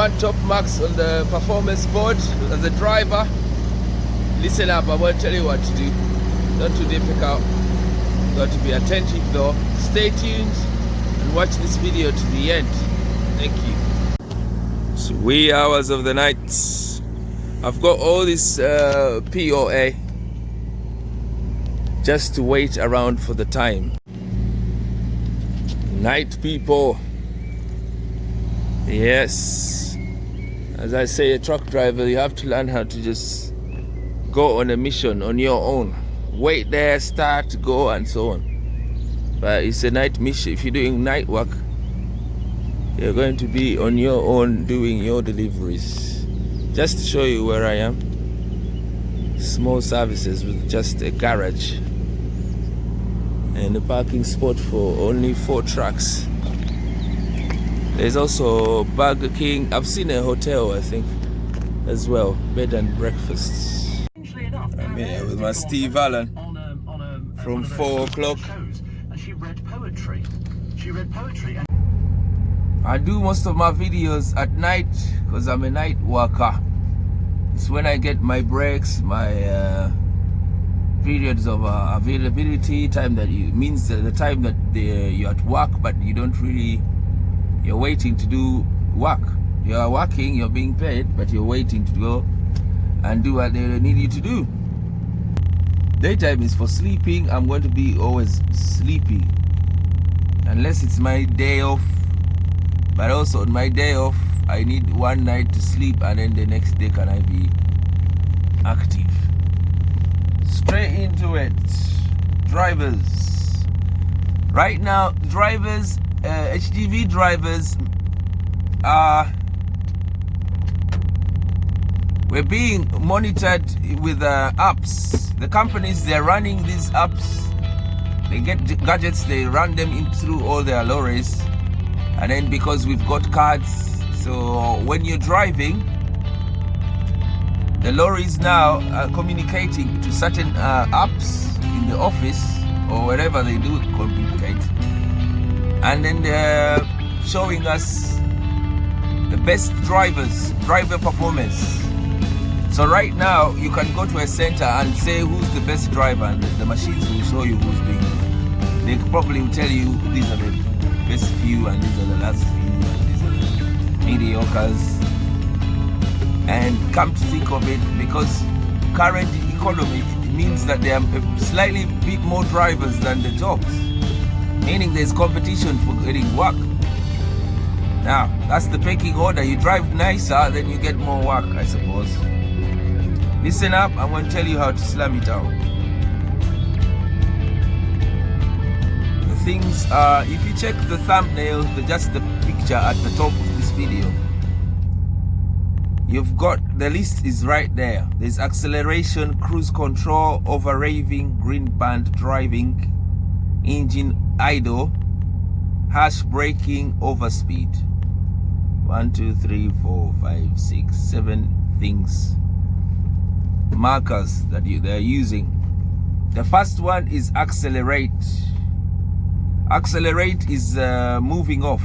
want top marks on the performance board as a driver, listen up. I won't tell you what to do. Not too difficult. Got to be attentive though. Stay tuned and watch this video to the end. Thank you. So wee hours of the night. I've got all this POA just to wait around for the time. Night people. Yes. As I say, a truck driver, you have to learn how to just go on a mission on your own. Wait there, start, go, and so on. But it's a night mission. If you're doing night work, you're going to be on your own doing your deliveries. Just to show you where I am. Small services with just a garage and a parking spot for only 4 trucks. There's also Burger King. I've seen a hotel, I think, as well. Bed and breakfasts. I'm here with my Steve Allen from 4 o'clock. She read poetry. I do most of my videos at night because I'm a night worker. It's when I get my breaks, my periods of availability, time that means the time that you're at work, but you don't really, you're waiting to do work. You're working, you're being paid, but you're waiting to go and do what they need you to do. Daytime is for sleeping. I'm going to be always sleepy unless it's my day off. But also on my day off, I need one night to sleep, and then the next day can I be active. Straight into it. Drivers. Right now, drivers, HGV drivers are, we're being monitored with apps. The companies, they're running these apps. They get gadgets, they run them in through all their lorries. And then because we've got cards, so when you're driving, the lorries now are communicating to certain apps in the office or wherever they do communicate. And then they're showing us the best drivers, driver performance. So right now, you can go to a center and say who's the best driver, and the machines will show you who's doing it. They probably will tell you these are the best few, and these are the last few, and these are the mediocres. And come to think of it, because current economy means that there are slightly bit more drivers than the jobs, meaning there's competition for getting work. Now, that's the pecking order. You drive nicer, then you get more work, I suppose. Listen up, I'm going to tell you how to slam it out. The things are, if you check the thumbnail, just the picture at the top of this video, you've got, the list is right there. There's acceleration, cruise control, over-raving, green band driving, engine idle, harsh braking, overspeed. 1, 2, 3, 4, 5, 6, 7 things. Markers that they're using. The first one is accelerate. Accelerate is moving off.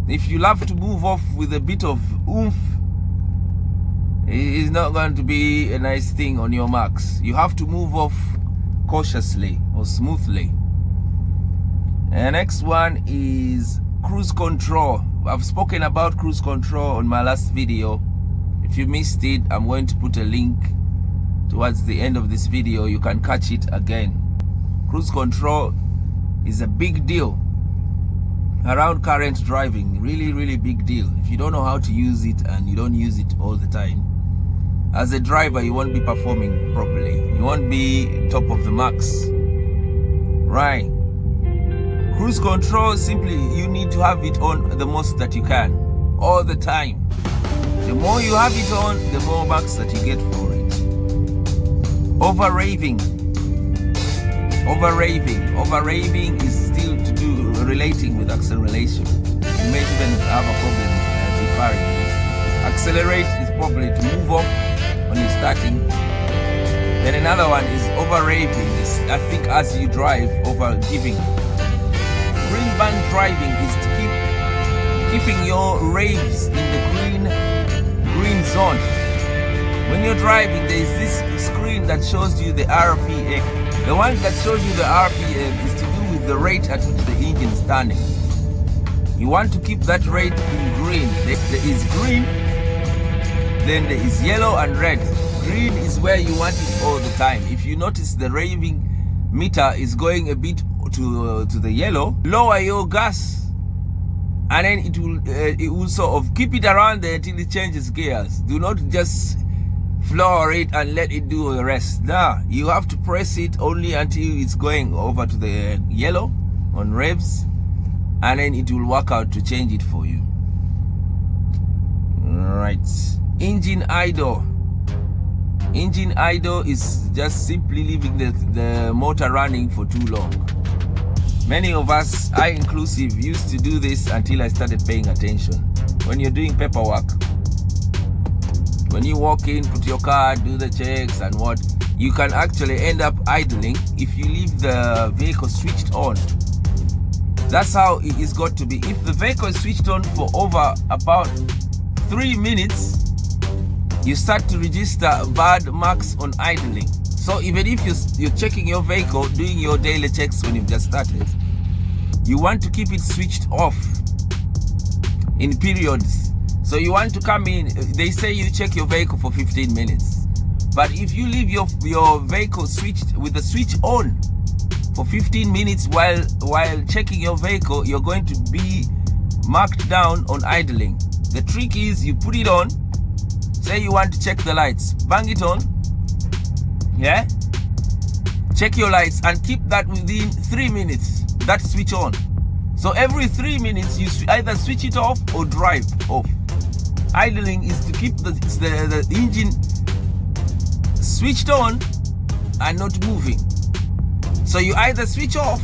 If you love to move off with a bit of oomph, it's not going to be a nice thing on your marks. You have to move off cautiously or smoothly. And the next one is cruise control. I've spoken about cruise control on my last video. If you missed it, I'm going to put a link towards the end of this video. You can catch it again. Cruise control is a big deal around current driving. Really big deal. If you don't know how to use it and you don't use it all the time, as a driver, you won't be performing properly. You won't be top of the marks. Right. Cruise control, simply you need to have it on the most that you can, all the time. The more you have it on, the more marks that you get for it. Over-raving. Over-raving is still to do relating with acceleration. You may even have a problem deferring this. Accelerate is probably to move off when you're starting. Then another one is over-raving. I think as you drive, over-giving. Green band driving is to keep keeping your raves in the green zone. When you're driving, there is this screen that shows you the RPM. The one that shows you the RPM is to do with the rate at which the engine is turning. You want to keep that rate in green. There is green, then there is yellow and red. Green is where you want it all the time. If you notice the raving meter is going a bit to the yellow, lower your gas, and then it will sort of keep it around there until it changes gears. Do not just floor it and let it do the rest. Nah, you have to press it only until it's going over to the yellow on revs, and then it will work out to change it for you. Right. Engine idle. Engine idle is just simply leaving the motor running for too long. Many of us, I inclusive, used to do this until I started paying attention. When you're doing paperwork, when you walk in, put your card, do the checks and what, you can actually end up idling if you leave the vehicle switched on. That's how it is got to be. If the vehicle is switched on for over about 3 minutes, you start to register bad marks on idling. So even if you're checking your vehicle, doing your daily checks when you've just started, you want to keep it switched off in periods. So you want to come in, they say you check your vehicle for 15 minutes. But if you leave your vehicle switched with the switch on for 15 minutes while checking your vehicle, you're going to be marked down on idling. The trick is you put it on. Say you want to check the lights, bang it on, yeah? Check your lights and keep that within 3 minutes, that switch on. So every 3 minutes, you either switch it off or drive off. Idling is to keep the engine switched on and not moving. So you either switch off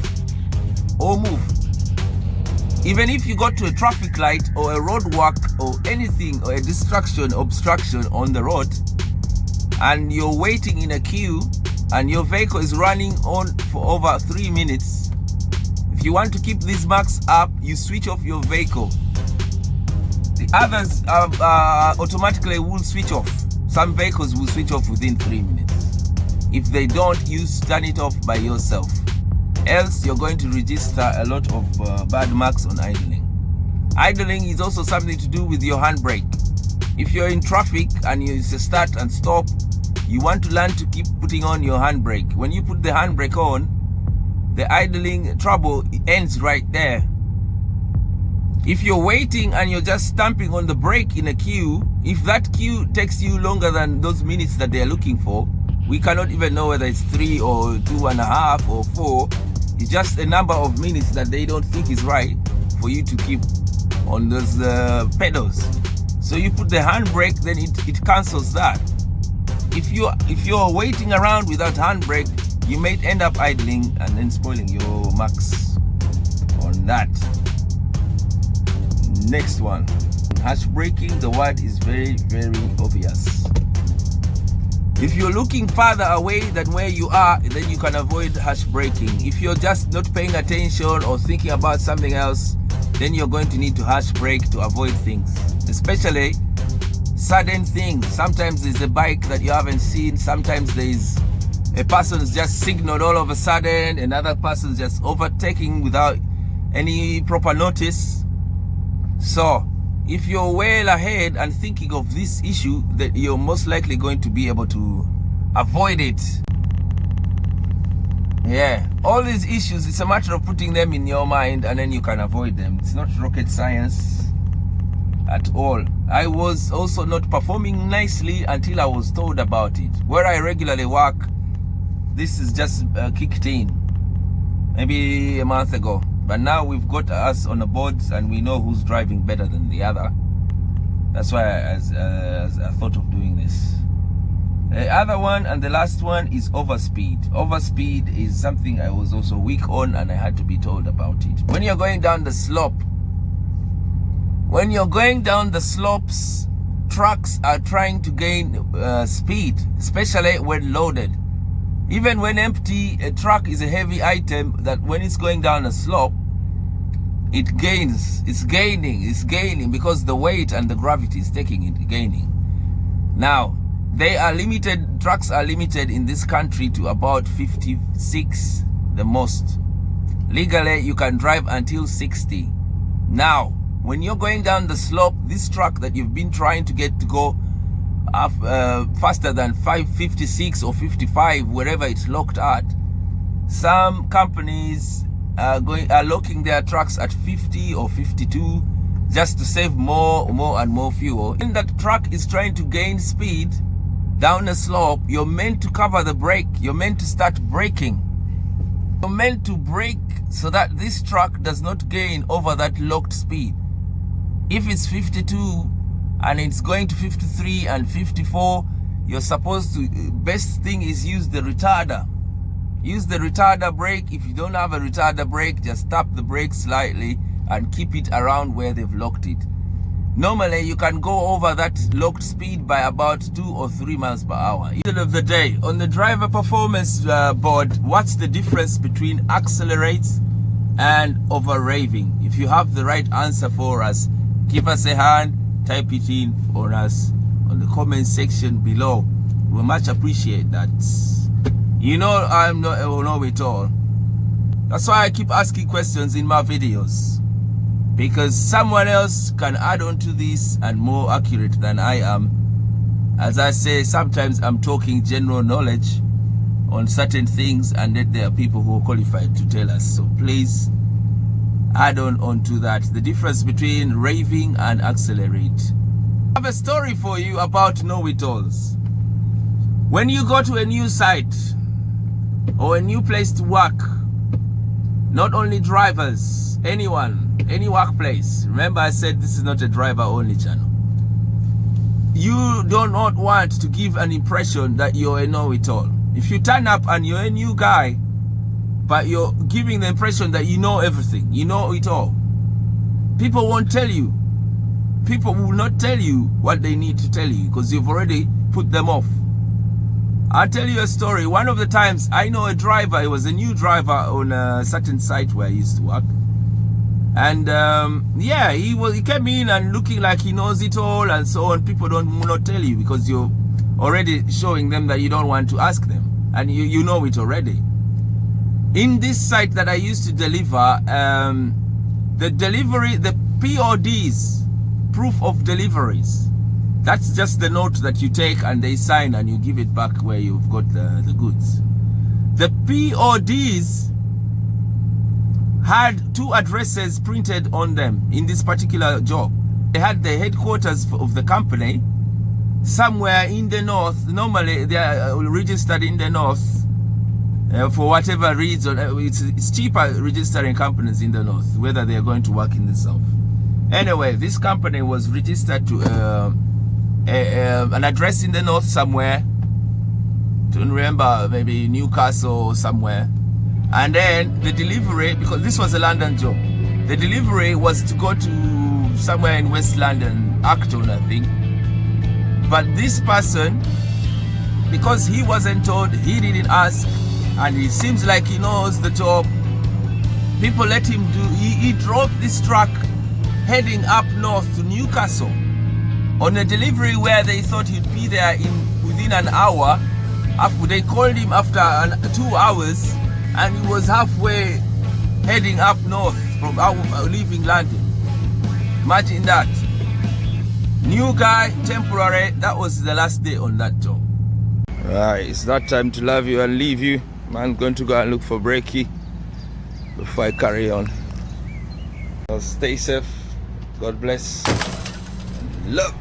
or move. Even if you got to a traffic light or a roadwork or anything, or a obstruction on the road, and you're waiting in a queue and your vehicle is running on for over 3 minutes, if you want to keep these marks up, you switch off your vehicle. The others automatically will switch off. Some vehicles will switch off within 3 minutes. If they don't, you turn it off by yourself. Else you're going to register a lot of bad marks on idling. Idling is also something to do with your handbrake. If you're in traffic and you start and stop, you want to learn to keep putting on your handbrake. When you put the handbrake on, the idling trouble ends right there. If you're waiting and you're just stamping on the brake in a queue, if that queue takes you longer than those minutes that they're looking for, we cannot even know whether it's 3 or 2.5 or 4. It's just a number of minutes that they don't think is right for you to keep on those pedals. So you put the handbrake, then it cancels that. If you're waiting around without handbrake, you may end up idling and then spoiling your marks on that. Next one, hash braking. The word is very, very obvious. If you're looking farther away than where you are, then you can avoid hash braking. If you're just not paying attention or thinking about something else, then you're going to need to hash brake to avoid things, especially sudden things. Sometimes there's a bike that you haven't seen. Sometimes there's a person's just signaled all of a sudden, another person's just overtaking without any proper notice. So if you're well ahead and thinking of this issue, that you're most likely going to be able to avoid it. Yeah, all these issues, it's a matter of putting them in your mind and then you can avoid them. It's not rocket science at all. I was also not performing nicely until I was told about it. Where I regularly work, this is just kicked in maybe a month ago. But now we've got us on the boards and we know who's driving better than the other. That's why I thought of doing this. The other one and the last one is overspeed. Overspeed is something I was also weak on and I had to be told about it. When you're going down the slope, slopes, trucks are trying to gain speed, especially when loaded. Even when empty, a truck is a heavy item that when it's going down a slope, it gains, it's gaining because the weight and the gravity is taking it, gaining. Now, they are limited, trucks are limited in this country to about 56, the most. Legally, you can drive until 60. Now, when you're going down the slope, this truck that you've been trying to get to go faster than 56 or 55, wherever it's locked at, some companies are locking their trucks at 50 or 52 just to save more and more fuel. When that truck is trying to gain speed down a slope, you're meant to cover the brake. You're meant to start braking. You're meant to brake so that this truck does not gain over that locked speed. If it's 52 and it's going to 53 and 54, you're supposed to, best thing is use the retarder. Use the retarder brake. If you don't have a retarder brake, just tap the brake slightly and keep it around where they've locked it. Normally, you can go over that locked speed by about 2 or 3 miles per hour. End of the day, on the driver performance board, what's the difference between accelerate and over-raving? If you have the right answer for us, give us a hand, type it in for us on the comment section below. We much appreciate that. You know I'm not know-it-all. That's why I keep asking questions in my videos, because someone else can add on to this and more accurate than I am. As I say, sometimes I'm talking general knowledge on certain things, and that there are people who are qualified to tell us. So please add on to that. The difference between raving and accelerate. I have a story for you about know-it-alls. When you go to a new site or a new place to work, not only drivers, anyone, any workplace, remember I said this is not a driver only channel. You do not want to give an impression that you're a know-it-all. If you turn up and you're a new guy, but you're giving the impression that you know everything, you know it all, people won't tell you. People will not tell you what they need to tell you because you've already put them off. I'll tell you a story. One of the times, I know a driver, he was a new driver on a certain site where I used to work. And yeah, he came in and looking like he knows it all and so on. People will not tell you because you're already showing them that you don't want to ask them. And you know it already. In this site that I used to deliver, the PODs, proof of deliveries, that's just the note that you take and they sign and you give it back where you've got the goods. The PODs had 2 addresses printed on them in this particular job. They had the headquarters of the company somewhere in the north. Normally they are registered in the north for whatever reason. It's cheaper registering companies in the north, whether they are going to work in the south. Anyway, this company was registered to an address in the north somewhere. Don't remember, maybe Newcastle or somewhere. And then the delivery, because this was a London job, the delivery was to go to somewhere in West London, Acton, I think. But this person, because he wasn't told, he didn't ask, and it seems like he knows the job, people let him do. He drove this truck heading up north to Newcastle on a delivery where they thought he'd be there within an hour. They called him after 2 hours, and he was halfway heading up north from leaving London. Imagine that. New guy, temporary. That was the last day on that job. Right, it's that time to love you and leave you. I'm going to go and look for brekkie before I carry on. So stay safe. God bless. Love.